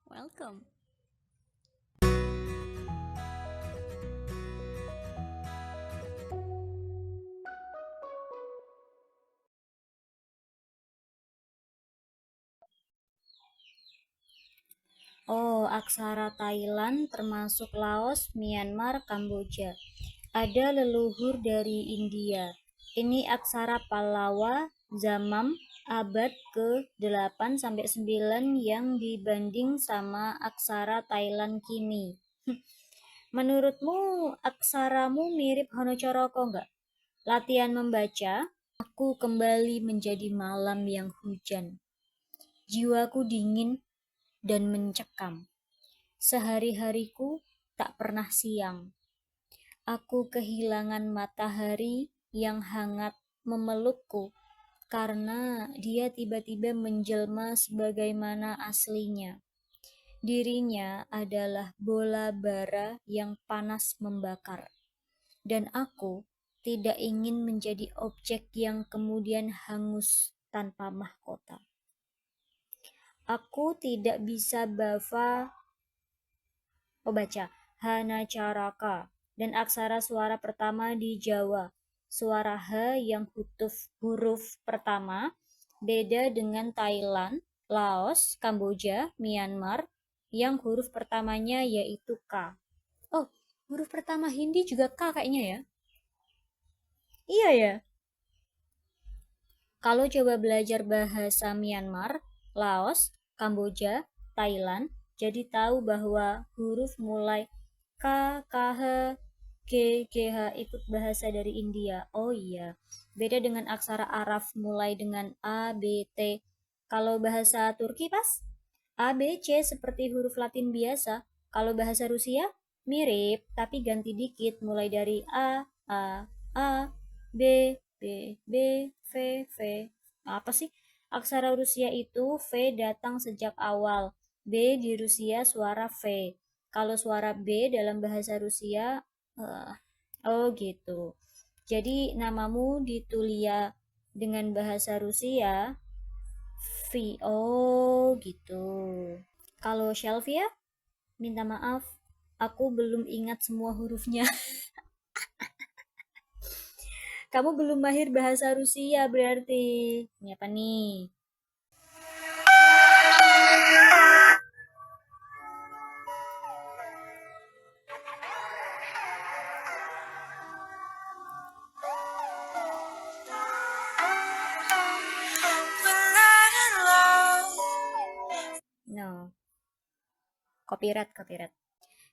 Welcome. Oh, aksara Thailand termasuk Laos, Myanmar, Kamboja. Ada leluhur dari India. Ini aksara Pallawa zaman abad ke-8 sampai 9 yang dibanding sama aksara Thailand kini. Menurutmu aksaramu mirip Hanacaraka nggak? Latihan membaca, aku kembali menjadi malam yang hujan. Jiwaku dingin dan mencekam. Sehari-hariku tak pernah siang. Aku kehilangan matahari yang hangat memelukku karena dia tiba-tiba menjelma sebagaimana aslinya. Dirinya adalah bola bara yang panas membakar. Dan aku tidak ingin menjadi objek yang kemudian hangus tanpa mahkota. Aku tidak bisa baca Hanacaraka dan aksara suara pertama di Jawa. Suara H yang huruf pertama beda dengan Thailand, Laos, Kamboja, Myanmar yang huruf pertamanya yaitu K. Oh, huruf pertama Hindi juga K kayaknya ya. Iya ya. Kalau coba belajar bahasa Myanmar, Laos, Kamboja, Thailand, jadi tahu bahwa huruf mulai K, KH, G, GH ikut bahasa dari India. Oh iya, beda dengan aksara Arab mulai dengan A, B, T. Kalau bahasa Turki pas? A, B, C seperti huruf Latin biasa. Kalau bahasa Rusia mirip, tapi ganti dikit mulai dari A, B, B, V, V. Apa sih? Aksara Rusia itu V datang sejak awal. B di Rusia suara V. Kalau suara B dalam bahasa Rusia, eh, oh gitu. Jadi namamu di Tulia dengan bahasa Rusia V. Oh gitu. Kalau Shelvia, minta maaf, aku belum ingat semua hurufnya. Kamu belum mahir bahasa Rusia berarti. Ini apa nih? No, copyright, copyright.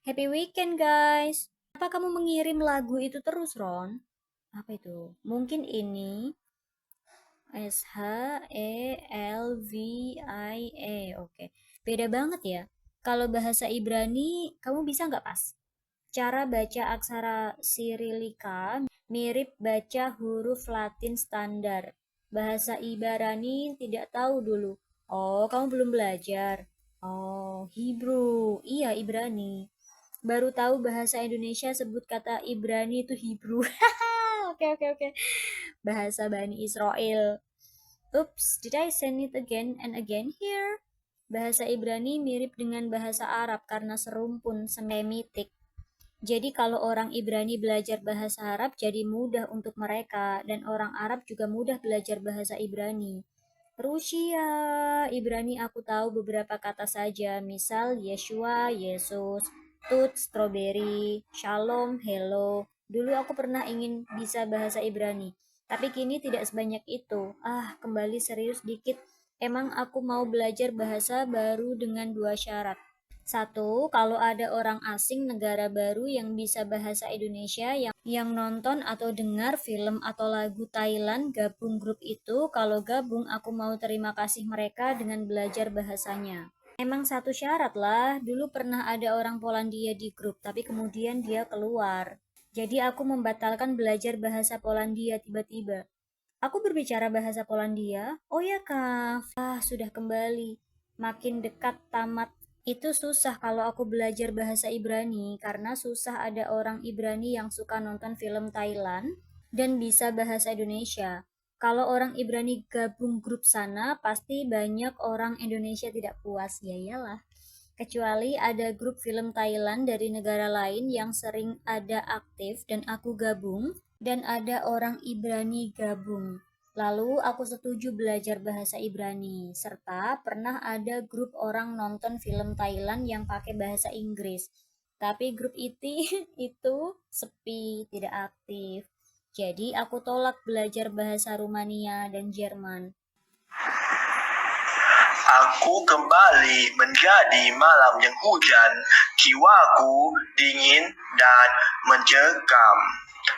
Happy weekend guys. Kenapa kamu mengirim lagu itu terus, Ron? Apa itu? Mungkin ini Shelvie. Oke. Beda banget ya. Kalau bahasa Ibrani, kamu bisa nggak pas? Cara baca aksara Sirilika mirip baca huruf Latin standar. Bahasa Ibrani tidak tahu dulu. Oh, kamu belum belajar. Oh, Hebrew. Iya, Ibrani. Baru tahu bahasa Indonesia sebut kata Ibrani itu Hebrew. Oke, oke, oke. Bahasa Bani Israel. Oops, did I send it again and again here? Bahasa Ibrani mirip dengan bahasa Arab karena serumpun Semitik. Jadi kalau orang Ibrani belajar bahasa Arab jadi mudah untuk mereka dan orang Arab juga mudah belajar bahasa Ibrani. Rusia, Ibrani aku tahu beberapa kata saja, misal Yeshua, Yesus, tut, strawberry, shalom, hello. Dulu aku pernah ingin bisa bahasa Ibrani, tapi kini tidak sebanyak itu. Kembali serius dikit. Emang aku mau belajar bahasa baru dengan dua syarat. Satu, kalau ada orang asing negara baru yang bisa bahasa Indonesia yang nonton atau dengar film atau lagu Thailand gabung grup itu, kalau gabung aku mau terima kasih mereka dengan belajar bahasanya. Emang satu syarat lah, dulu pernah ada orang Polandia di grup, tapi kemudian dia keluar. Jadi aku membatalkan belajar bahasa Polandia tiba-tiba. Aku berbicara bahasa Polandia. Oh ya, Kak. Sudah kembali. Makin dekat tamat itu susah kalau aku belajar bahasa Ibrani karena susah ada orang Ibrani yang suka nonton film Thailand dan bisa bahasa Indonesia. Kalau orang Ibrani gabung grup sana, pasti banyak orang Indonesia tidak puas. Ya iyalah. Kecuali ada grup film Thailand dari negara lain yang sering ada aktif dan aku gabung, dan ada orang Ibrani gabung. Lalu aku setuju belajar bahasa Ibrani, serta pernah ada grup orang nonton film Thailand yang pakai bahasa Inggris. Tapi grup itu itu sepi, tidak aktif. Jadi aku tolak belajar bahasa Rumania dan Jerman. Aku kembali menjadi malam yang hujan, jiwaku dingin dan mencekam.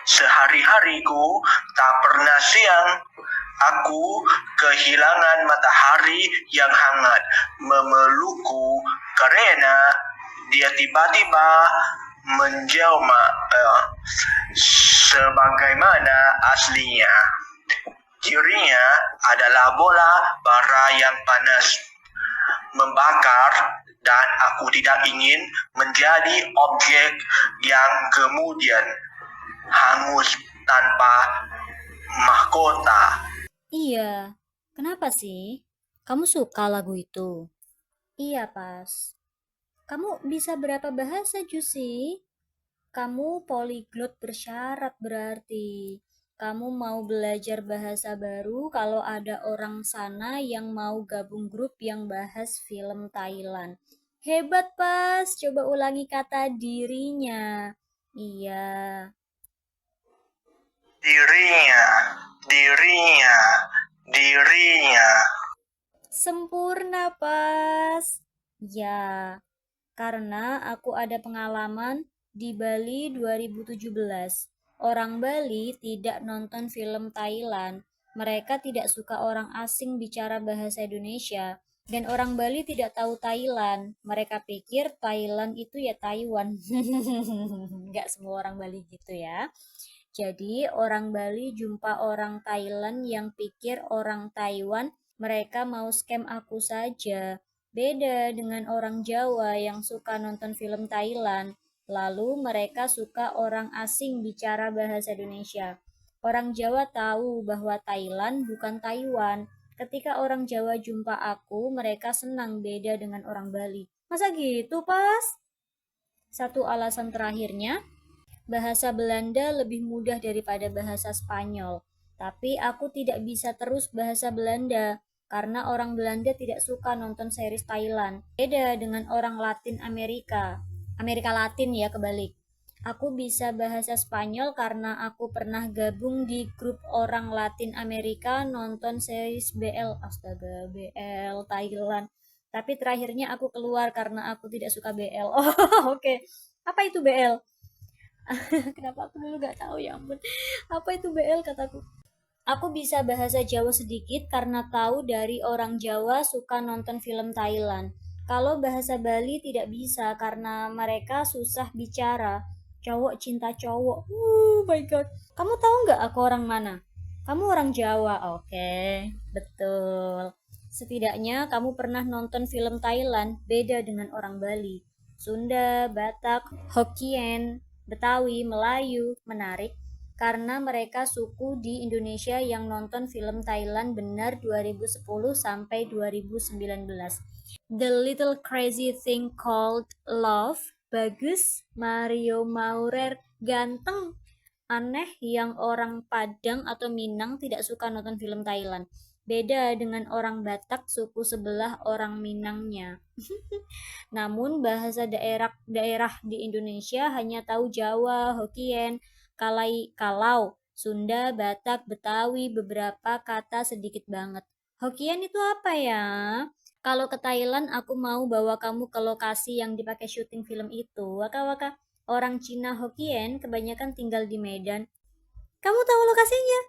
Sehari-hariku tak pernah siang. Aku kehilangan matahari yang hangat memelukku karena dia tiba-tiba menjelma sebagaimana aslinya. Dirinya adalah bola bara yang panas, membakar, dan aku tidak ingin menjadi objek yang kemudian hangus tanpa mahkota. Iya, kenapa sih? Kamu suka lagu itu? Iya, pas. Kamu bisa berapa bahasa, Juicy? Kamu polyglot bersyarat berarti. Kamu mau belajar bahasa baru kalau ada orang sana yang mau gabung grup yang bahas film Thailand. Hebat, Pas. Coba ulangi kata dirinya. Iya. Dirinya, dirinya, dirinya. Sempurna, Pas. Ya, karena aku ada pengalaman di Bali 2017. Orang Bali tidak nonton film Thailand. Mereka tidak suka orang asing bicara bahasa Indonesia. Dan orang Bali tidak tahu Thailand. Mereka pikir Thailand itu ya Taiwan. Nggak semua orang Bali gitu ya. Jadi orang Bali jumpa orang Thailand yang pikir orang Taiwan, mereka mau scam aku saja. Beda dengan orang Jawa yang suka nonton film Thailand, lalu mereka suka orang asing bicara bahasa Indonesia. Orang Jawa tahu bahwa Thailand bukan Taiwan. Ketika orang Jawa jumpa aku, mereka senang beda dengan orang Bali. Masa gitu, Pas? Satu alasan terakhirnya, bahasa Belanda lebih mudah daripada bahasa Spanyol. Tapi aku tidak bisa terus bahasa Belanda karena orang Belanda tidak suka nonton series Thailand. Beda dengan orang Latin Amerika. Amerika Latin ya kebalik. Aku bisa bahasa Spanyol karena aku pernah gabung di grup orang Latin Amerika nonton series BL. Astaga, BL Thailand. Tapi terakhirnya aku keluar karena aku tidak suka BL. Oh, oke. Apa itu BL? Kenapa aku dulu gak tahu, ya ampun. Apa itu BL kataku? Aku bisa bahasa Jawa sedikit karena tahu dari orang Jawa suka nonton film Thailand. Kalau bahasa Bali tidak bisa karena mereka susah bicara. Cowok cinta cowok. My god. Kamu tahu nggak aku orang mana? Kamu orang Jawa. Oke, betul. Setidaknya kamu pernah nonton film Thailand, beda dengan orang Bali. Sunda, Batak, Hokkien, Betawi, Melayu, menarik karena mereka suku di Indonesia yang nonton film Thailand benar 2010 sampai 2019. The Little Crazy Thing Called Love, bagus. Mario Maurer, ganteng. Aneh yang orang Padang atau Minang tidak suka nonton film Thailand. Beda dengan orang Batak, suku sebelah orang Minangnya. Namun bahasa daerah-daerah di Indonesia hanya tahu Jawa, Hokkien, kalau Sunda, Batak, Betawi, beberapa kata sedikit banget. Hokkien itu apa ya? Kalau ke Thailand, aku mau bawa kamu ke lokasi yang dipakai syuting film itu. Waka-waka, orang Cina Hokkien kebanyakan tinggal di Medan. Kamu tahu lokasinya?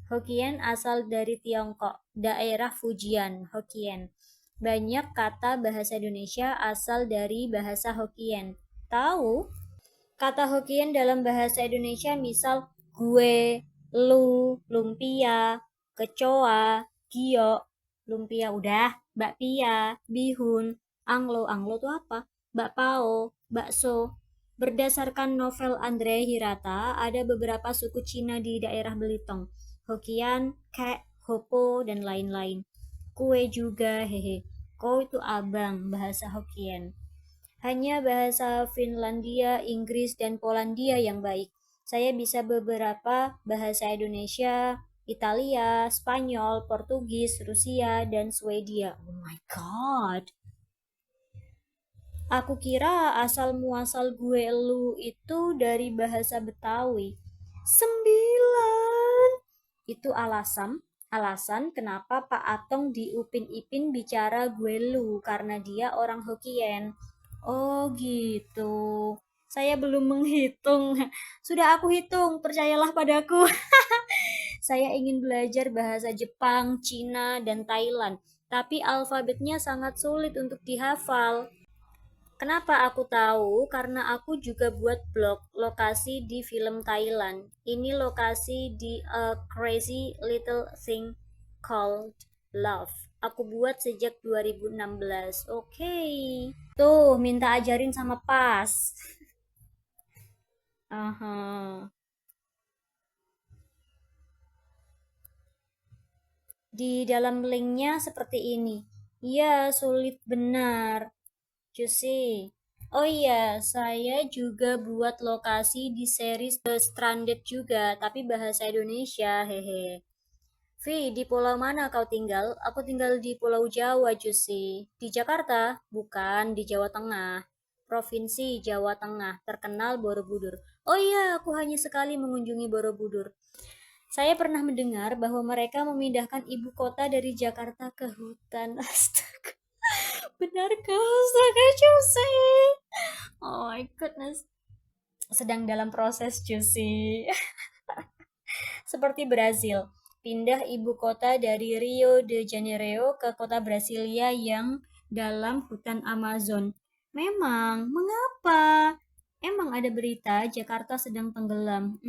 Hokkien asal dari Tiongkok, daerah Fujian, Hokkien. Banyak kata bahasa Indonesia asal dari bahasa Hokkien. Tahu? Kata Hokkien dalam bahasa Indonesia misal gue, lu, lumpia, kecoa, giok, lumpia udah, bakpia, bihun, anglo, anglo itu apa? Bakpao, bakso. Berdasarkan novel Andre Hirata, ada beberapa suku Cina di daerah Belitung. Hokkien, Kek, Hopo, dan lain-lain. Kue juga, hehe. Kau itu abang, bahasa Hokkien. Hanya bahasa Finlandia, Inggris, dan Polandia yang baik. Saya bisa beberapa bahasa Indonesia, Italia, Spanyol, Portugis, Rusia, dan Swedia. Oh my god. Aku kira asal muasal gue lu itu dari bahasa Betawi. 9. Itu alasan kenapa Pak Atong di Upin Ipin bicara gue lu karena dia orang Hokkien. Oh gitu. Saya belum menghitung. Sudah aku hitung, percayalah padaku. Saya ingin belajar bahasa Jepang, Cina, dan Thailand, tapi alfabetnya sangat sulit untuk dihafal. Kenapa aku tahu? Karena aku juga buat blog lokasi di film Thailand. Ini lokasi di A Crazy Little Thing Called Love. Aku buat sejak 2016. Oke. Tuh, minta ajarin sama pas. Aha. Di dalam linknya seperti ini. Iya, sulit benar. Juicy. Oh iya, saya juga buat lokasi di series The Stranded juga, tapi bahasa Indonesia, hehe. Vi, di pulau mana kau tinggal? Aku tinggal di Pulau Jawa, Juicy. Di Jakarta? Bukan, di Jawa Tengah. Provinsi Jawa Tengah, terkenal Borobudur. Oh iya, aku hanya sekali mengunjungi Borobudur. Saya pernah mendengar bahwa mereka memindahkan ibu kota dari Jakarta ke hutan. Astaga. Benarkah? Astaga, Juicy. Oh my goodness. Sedang dalam proses, Juicy. Seperti Brazil, pindah ibu kota dari Rio de Janeiro ke kota Brasilia yang dalam hutan Amazon. Memang, mengapa? Emang ada berita Jakarta sedang tenggelam.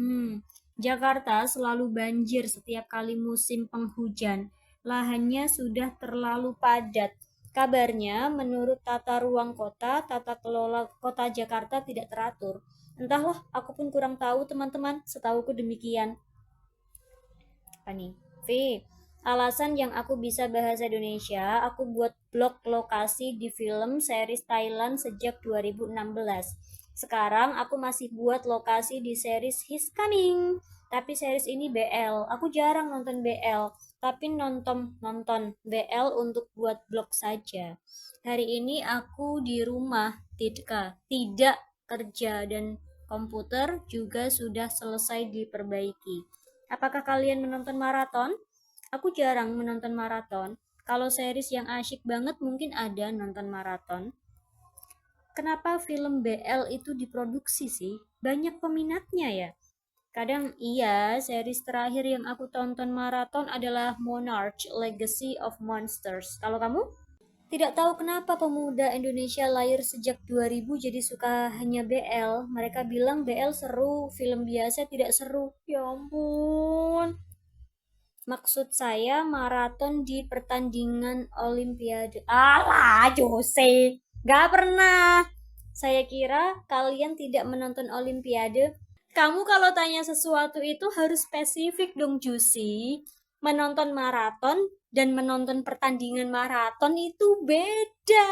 Jakarta selalu banjir setiap kali musim penghujan. Lahannya sudah terlalu padat. Kabarnya, menurut tata ruang kota, tata kelola kota Jakarta tidak teratur. Entahlah, aku pun kurang tahu teman-teman, setahuku demikian. Apa nih? V. Alasan yang aku bisa bahasa Indonesia, aku buat blog lokasi di film series Thailand sejak 2016. Sekarang aku masih buat lokasi di series He's Coming. Tapi series ini BL. Aku jarang nonton BL, tapi nonton BL untuk buat blog saja. Hari ini aku di rumah, tidak kerja dan komputer juga sudah selesai diperbaiki. Apakah kalian menonton maraton? Aku jarang menonton maraton. Kalau series yang asyik banget mungkin ada nonton maraton. Kenapa film BL itu diproduksi sih? Banyak peminatnya ya. Kadang iya, series terakhir yang aku tonton maraton adalah Monarch Legacy of Monsters. Kalau kamu? Tidak tahu kenapa pemuda Indonesia lahir sejak 2000 jadi suka hanya BL. Mereka bilang BL seru, film biasa tidak seru. Ya ampun. Maksud saya maraton di pertandingan Olimpiade. Alah, Jose. Gak pernah. Saya kira kalian tidak menonton Olimpiade. Kamu kalau tanya sesuatu itu harus spesifik dong, Juicy. Menonton maraton dan menonton pertandingan maraton itu beda.